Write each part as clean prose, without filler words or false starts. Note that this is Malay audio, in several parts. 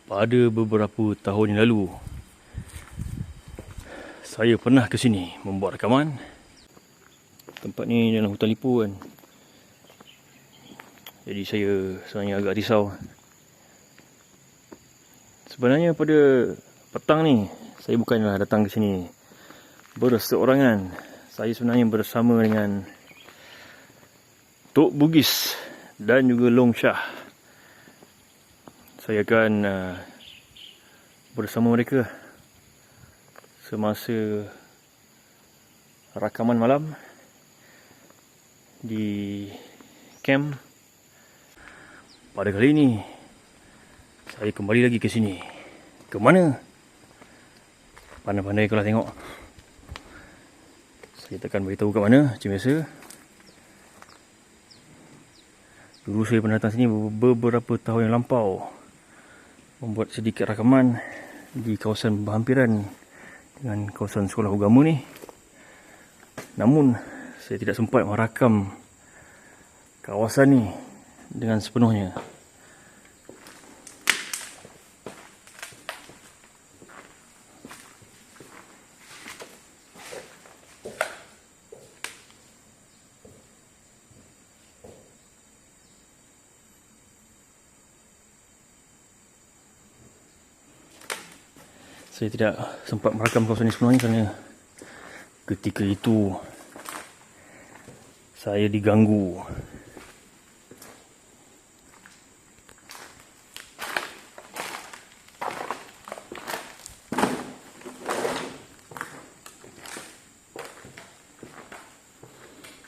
Pada beberapa tahun yang lalu, saya pernah ke sini membuat rakaman. Tempat ni dalam hutan lipo kan. Jadi saya sebenarnya agak risau. Sebenarnya pada petang ni, saya bukanlah datang ke sini berseorangan. Saya sebenarnya bersama dengan Tok Bugis dan juga Long Shah. Saya akan bersama mereka semasa rakaman malam di camp. Pada kali ini, saya kembali lagi ke sini. Ke mana? Pandai-pandai kalau tengok. Saya takkan beritahu kat mana, macam biasa. Dulu saya pernah datang sini beberapa tahun yang lampau, membuat sedikit rakaman di kawasan berhampiran dengan kawasan sekolah agama ni. Namun saya tidak sempat merakam kawasan ni dengan sepenuhnya. Saya tidak sempat merakam kawasan ini sebenarnya kerana ketika itu saya diganggu.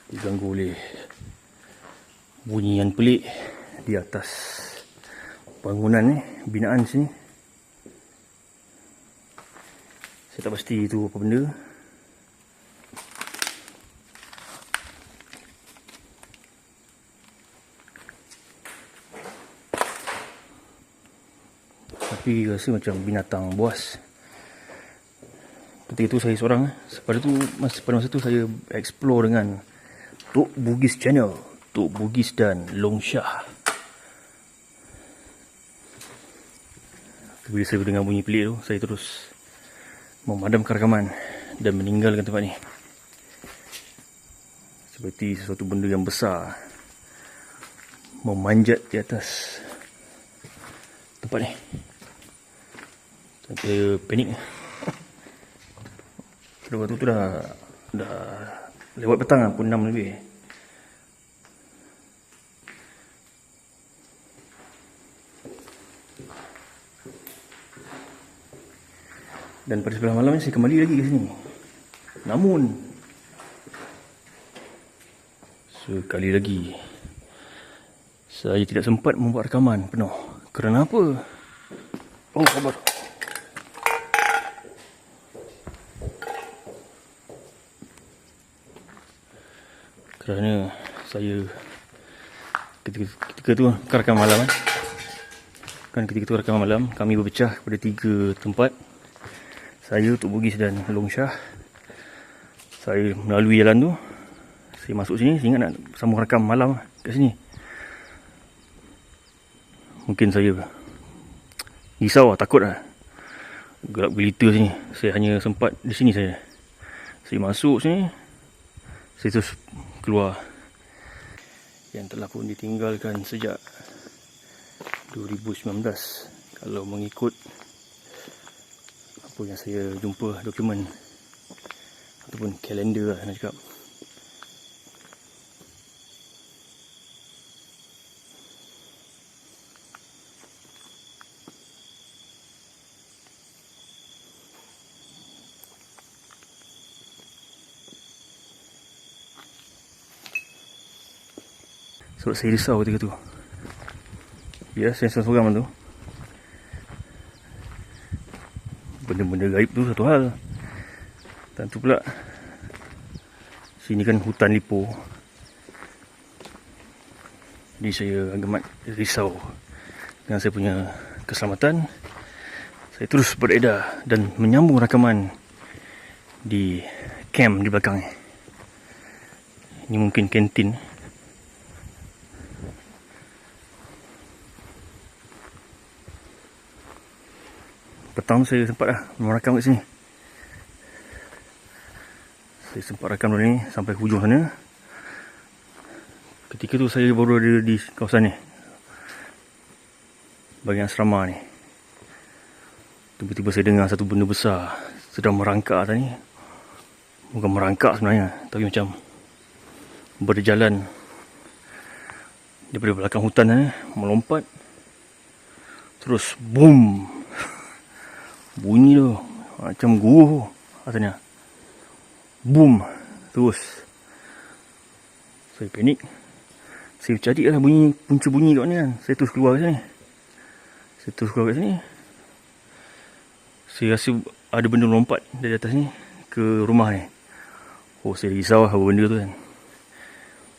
Diganggu oleh bunyi yang pelik di atas bangunan ni, binaan sini. Saya tak pasti itu apa benda. Tapi rasa macam binatang buas. Ketika itu saya seorang. Pada masa tu saya explore dengan Tok Bugis channel, Tok Bugis dan Long Shah. Bila saya dengar bunyi pelik tu, saya terus memadamkan rakaman dan meninggalkan tempat ni. Seperti sesuatu benda yang besar memanjat di atas tempat ni. Saya panik. Waktu tu dah lewat petang lah, pukul 6 lebih. Dan pada sebelah malam ni saya kembali lagi ke sini. Namun sekali lagi saya tidak sempat membuat rakaman penuh. Kerana apa? Oh, khabar. Kerana saya ketika tu rakaman malam kan. Ketika tu rakaman malam, kami berpecah kepada 3 tempat. Saya, Tok Bugis dan Long Shah. Saya melalui jalan tu, saya masuk sini, saya ingat nak sambung rakam malam kat sini. Mungkin saya risau lah, takut lah, gelap gelita sini. Saya hanya sempat di sini saja. Saya masuk sini, saya terus keluar. Yang telah pun ditinggalkan sejak 2019 kalau mengikut apa yang saya jumpa dokumen ataupun kalender lah nak cakap. Sebab saya risau ketika tu. Ya, saya seorang tu. Benda-benda gaib tu satu hal. Dan tu pula, sini kan hutan lipo. Jadi saya amat risau dengan saya punya keselamatan. Saya terus beredar dan menyambung rakaman di camp di belakang ni. Ini mungkin kantin. petang tu saya sempat merakam kat sini. Saya sempat rakam dulu ni sampai ke hujung sana. Ketika tu saya baru ada di kawasan ni, bahagian asrama ni. Tiba-tiba saya dengar satu benda besar sedang merangkak atas ni. Bukan merangkak sebenarnya, tapi macam berjalan daripada belakang hutan ni, melompat. Terus boom. Bunyi tu macam guruh atasnya. Boom. Terus saya panik. Saya cari lah bunyi, punca bunyi kat mana kan. Saya terus keluar kat sini. Saya rasa ada benda lompat dari atas ni ke rumah ni. Oh, saya risau lah apa benda tu kan.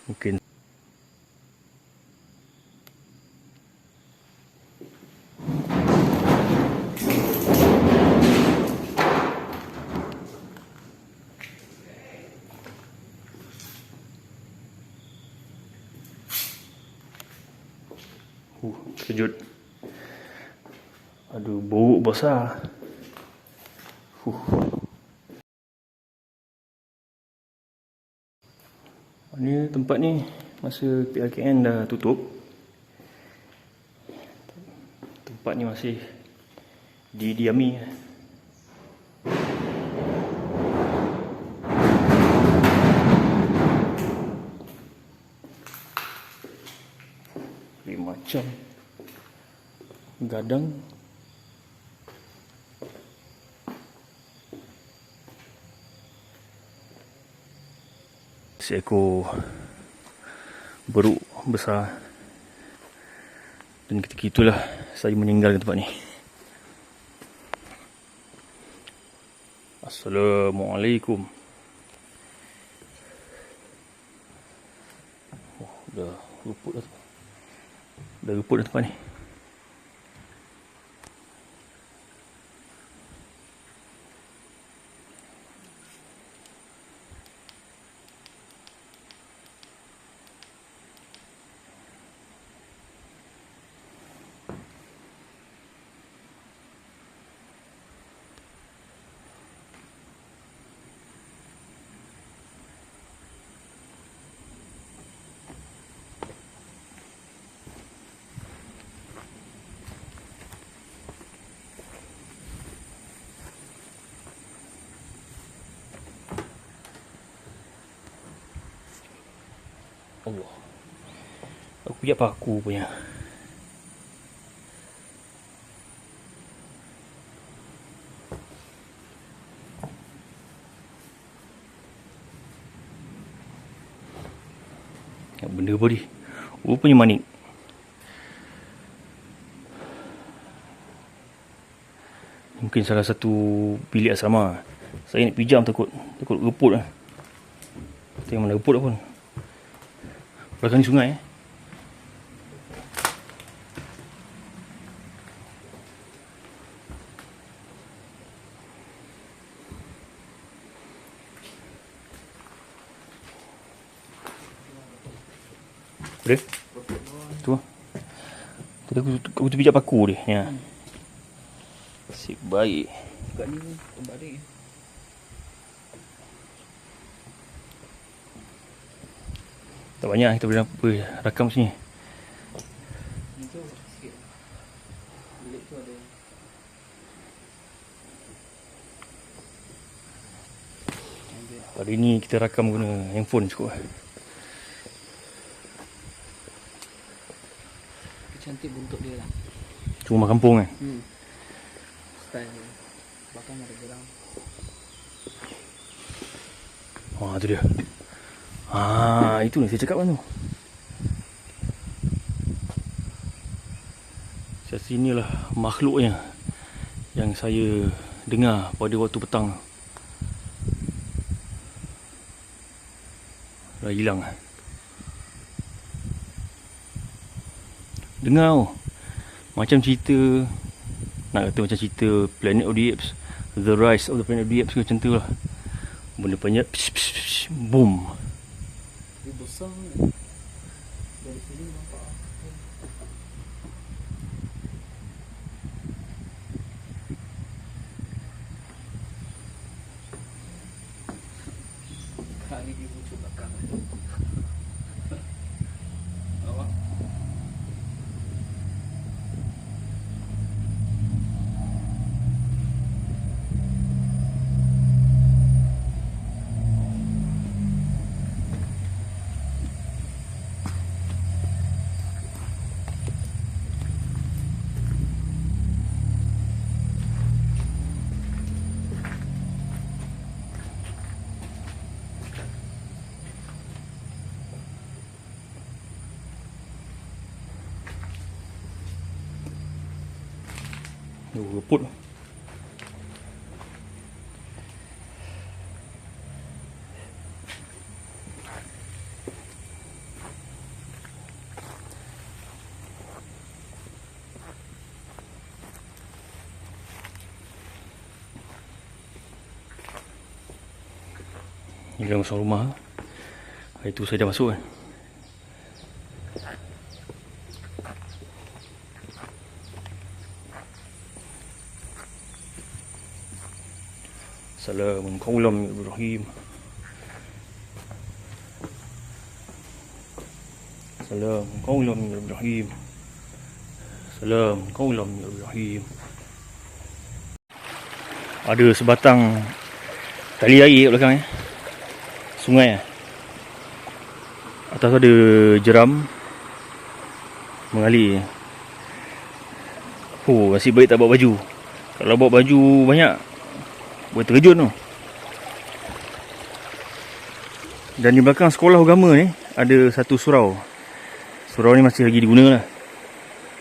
Mungkin kejut. Aduh, bau besar. Ni tempat ni masa PRKN dah tutup. Tempat ni masih didiami. Macam gadang. Seekor beruk besar. Dan ketika itulah saya meninggalkan tempat ni. Assalamualaikum. Oh, dah ruput dah. Dah ruput dah tempat ni. Allah. Aku pijak paku punya. Benda apa ni? Rupanya manik. Mungkin salah satu bilik asrama. Saya nak pijam takut reput lah. Tengok mana reput pun. Belakang ni sungai. Boleh? Tu lah. Tadi aku terpijak paku dia. Ya. Nasib baik. Kat ni tempat dia. Tak banyak kita boleh rakam sini. Ni tu sikit. Bilik tu ada. Hari ni kita rakam guna handphone cukup. Cantik bentuk dia lah. Rumah kampung kan. Style dia. Belakang ada gerang. Wah, tu dia. Itu ni saya cakap kan tu. Sinilah makhluknya yang saya dengar pada waktu petang. Dah hilang. Dengar oh. Macam cerita, nak kata macam cerita Planet of the Apes, The Rise of the Planet of the Apes ke macam tu lah. Benda banyak boom. Dia besar ni. Dari sini nampak. muncul belakang. Awak. Rumput. Ini dalam masuk rumah. Hari tu saya dah masuk kan. Assalamualaikum warahmatullahi wabarakatuh. Assalamualaikum warahmatullahi wabarakatuh. Assalamualaikum warahmatullahi wabarakatuh. Ada sebatang tali air kat belakang sungai atas ada jeram mengalir. Oh, nasib baik tak bawa baju. Kalau bawa baju banyak boleh terkejut tu. Dan di belakang sekolah agama ni ada satu surau. Surau ni masih lagi digunakan lah.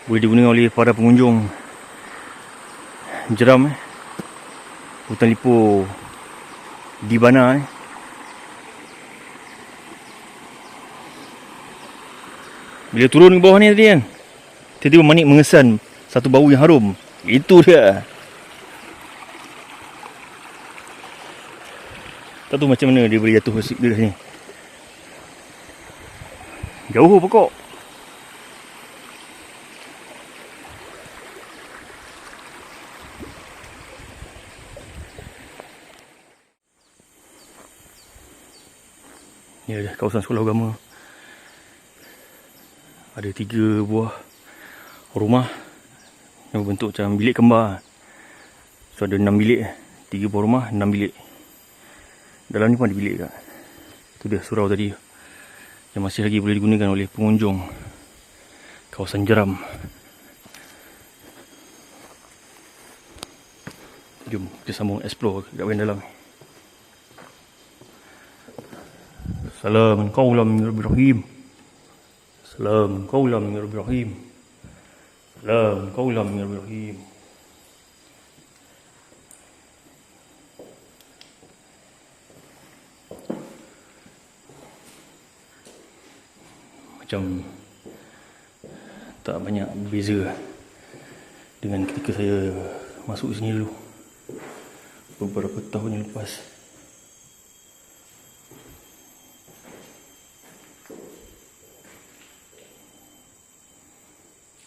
Boleh digunakan oleh para pengunjung jeram hutan lipo di Bana Bila turun ke bawah ni tadi kan, tiba-tiba Manik mengesan satu bau yang harum. Itu dia. Tak tahu macam mana dia boleh jatuh ke sini. Jauh pokok. Ni ada kawasan sekolah agama. Ada 3 buah rumah yang berbentuk macam bilik kembar. So ada 6 bilik. 3 buah rumah, 6 bilik. Dalam ni pun ada bilik kat. Tu dia surau tadi yang masih lagi boleh digunakan oleh pengunjung kawasan jeram. Jom kita sambung explore kat bahagian dalam. Assalamualaikum warahmatullahi wabarakatuh. Assalamualaikum warahmatullahi wabarakatuh. Assalamualaikum warahmatullahi wabarakatuh. Macam tak banyak berbeza dengan ketika saya masuk sini dulu beberapa tahun yang lepas.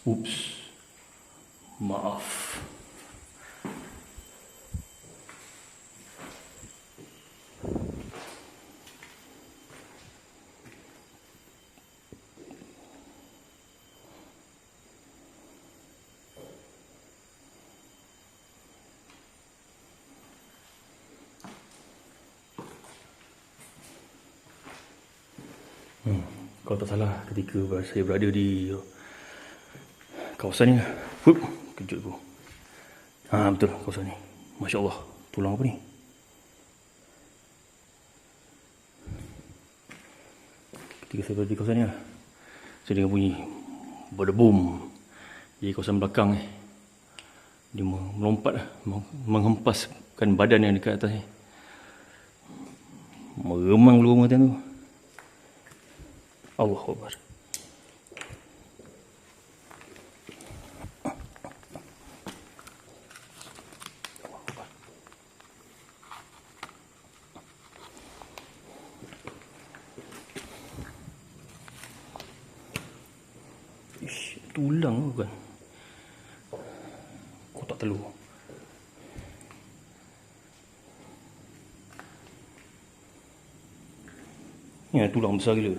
Oops, maaf. Kalau tak salah ketika saya berada di kawasan ni, kejut aku. Betul kawasan ni. Masya Allah, tulang apa ni? Ketika saya berada di kawasan ni, saya dengar bunyi berdebum. Di kawasan belakang dia melompat, menghempaskan badan yang dekat atas ni. Meremang bulu rumah tu. Allahu Akbar. Tulang bukan? Kotak telur. Ni tulang besar gila.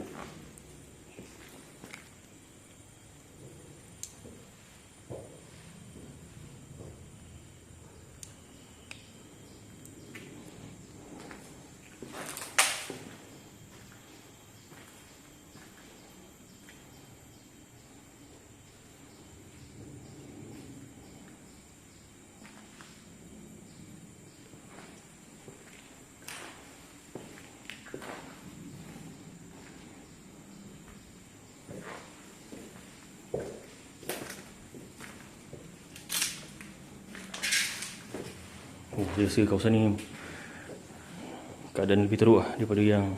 Oh, saya rasa kawasan ni keadaan lebih teruk lah daripada yang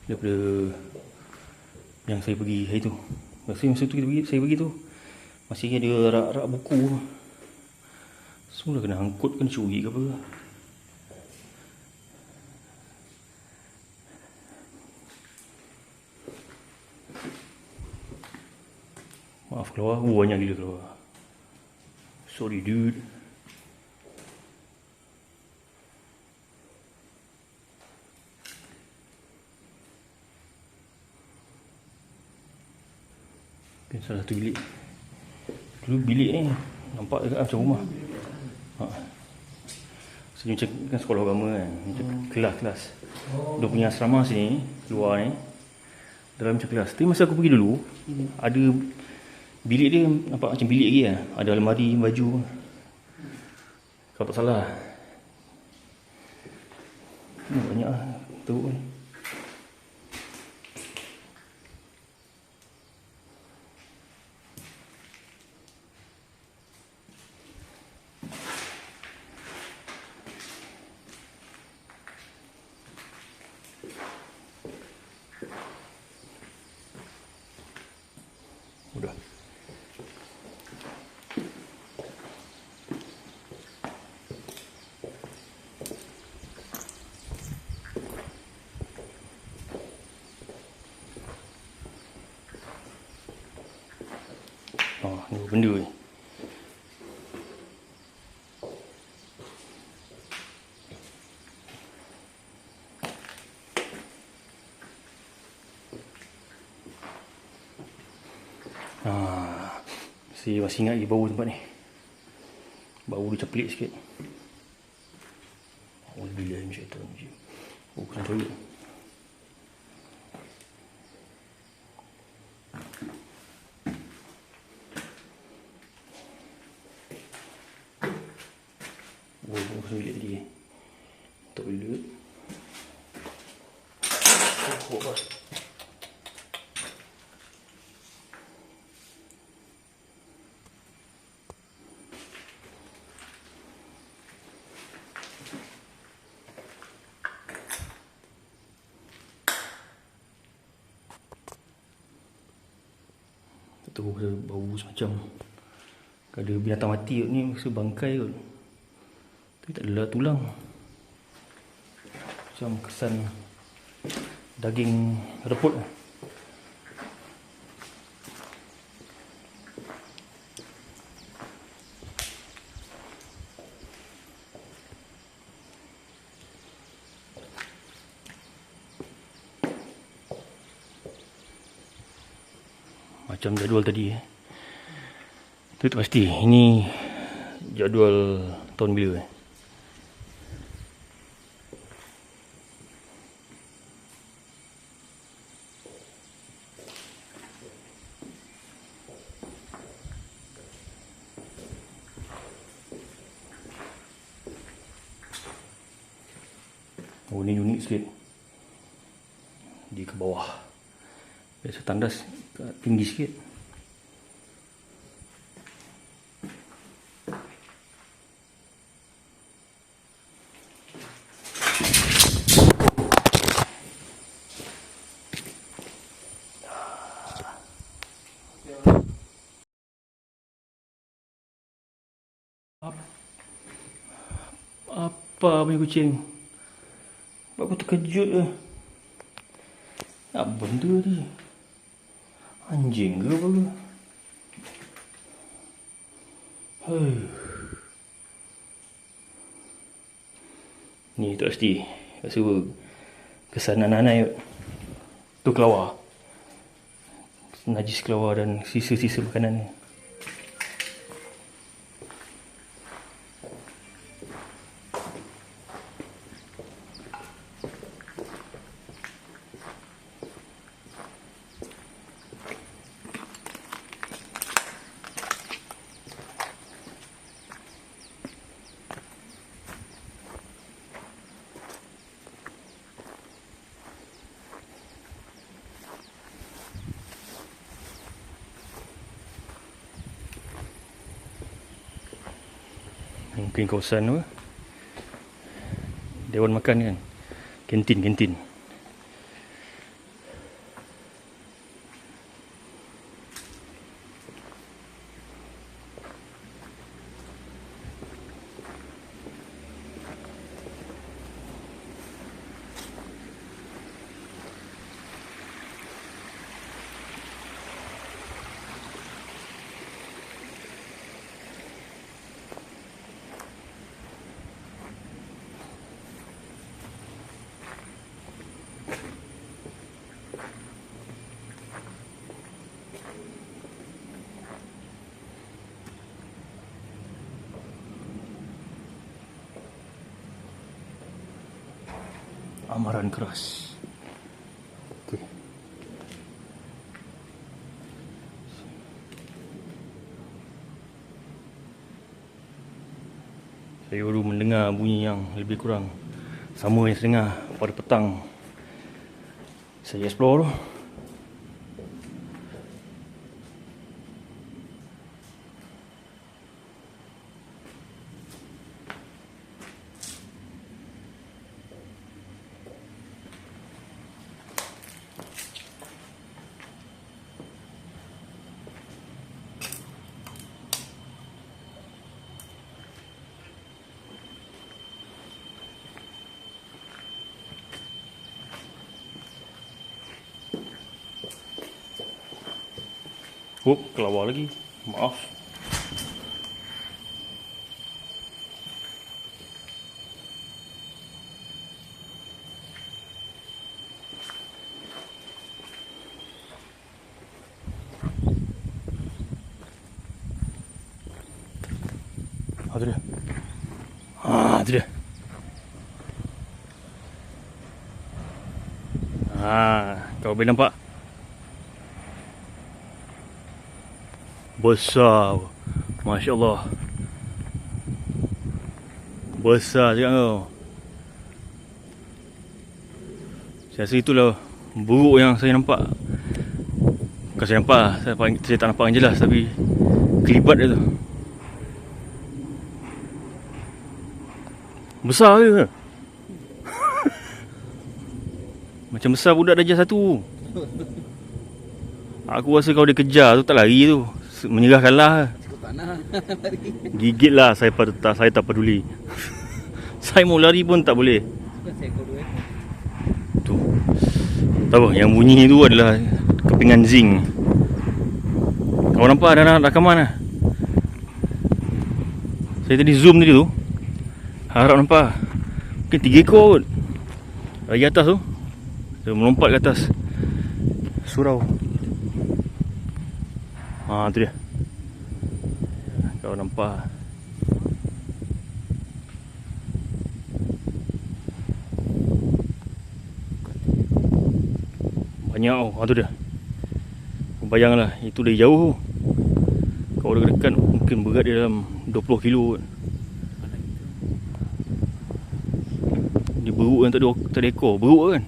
daripada yang saya pergi hari tu. Masa tu saya pergi tu masih ada rak-rak buku. Semua kena angkut, kena curi ke apa. Maaf keluar, banyak gila keluar. Sorry dude. Salah satu bilik. Dulu bilik ni nampak dekat macam rumah. Sini macam kan sekolah agama kan, macam kelas-kelas. Dia punya asrama sini, luar ni, dalam macam kelas. Tapi masa aku pergi dulu, ada bilik dia nampak macam bilik lagi lah. Ada almari, baju. Kalau tak salah. Banyak lah, teruk ni. Udah. Ni benda ni. Saya masih ingat lagi bau tempat ni. Bau dia caplik sikit. Alhamdulillah syaitan rajim. Oh, kena toilet. Oh, kena toilet tadi. Toilet. Oh, apa? Tu bau semacam ada binatang mati kot ni, rasa bangkai kot. Tapi tak adalah tulang. Macam kesan daging reput. Macam jadual tadi. Itu tak pasti. Ini jadual tahun bila. Oh, ni unik sikit. Di ke bawah. Biasa tandas tinggi sikit. Apa punya kucing? Aku terkejut je. Apa benda ni? Anjing ke apa ke? Ni tak pasti. Rasa Kesan anak-anak tu kelawar. Najis kelawar dan sisa-sisa makanan ni. Mungkin kawasan tu Dewan makan kan. Kantin. Amaran keras. Okey. Saya baru mendengar bunyi yang lebih kurang sama yang saya dengar pada petang saya explore tu. Oh, kelawar lagi. Maaf. Tu dia. Tu dia. Kau boleh nampak? Besar. Masya Allah. Besar cakap kau. Saya rasa itulah buruk yang saya nampak. Bukan saya nampak, saya tak nampak yang jelas, tapi kelibat dia tu. Besar ke? Macam besar budak darjah 1. Aku rasa kalau dia kejar tu tak lari tu. Menyerah kalah. Gigit lah. Saya tak peduli. Saya mau lari pun tak boleh. Tu. Tak apa, yang bunyi tu adalah kepingan zinc. Kau nampak ada anak rakaman lah. Saya tadi zoom tadi tu. Harap nampak. Mungkin 3 ekor kot. Lagi atas tu. Dia melompat ke atas surau. Tu dia. Kau nampak. Banyak tu dia. Bayanglah, itu dari jauh. Kalau dia dekat mungkin berat dia dalam 20 kilo kot. Dia beruk kan, tak ada ekor. Beruk kan.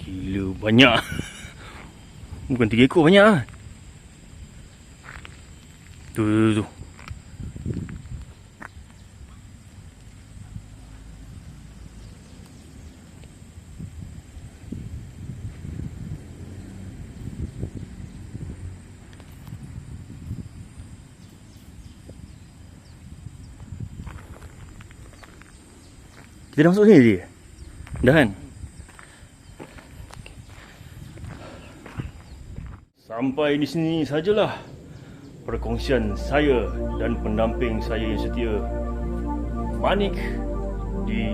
Gila, banyak. Bukan 3 ekor, banyak lah. Tu. Kita dah masuk sini je. Dah kan? Sampai di sini sajalah perkongsian saya dan pendamping saya yang setia, Manik, di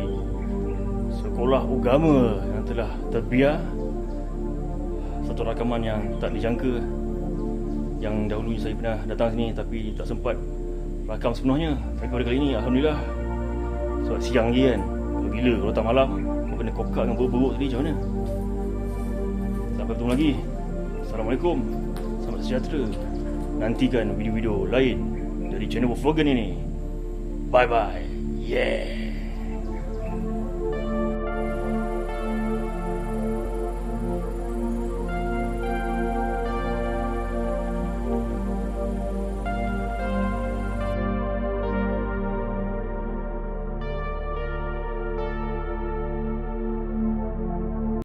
sekolah agama yang telah terbiar. Satu rakaman yang tak dijangka, yang dahulu saya pernah datang sini tapi tak sempat rakam sepenuhnya. Tapi pada kali ini alhamdulillah, sebab siang lagi kan, gila kalau tak malam kau kena kokak dengan beruk-beruk tadi, macam mana? Sampai bertemu lagi. Assalamualaikum, selamat sejahtera. Nantikan video-video lain dari channel Vlogan ini. Bye bye. Yeah.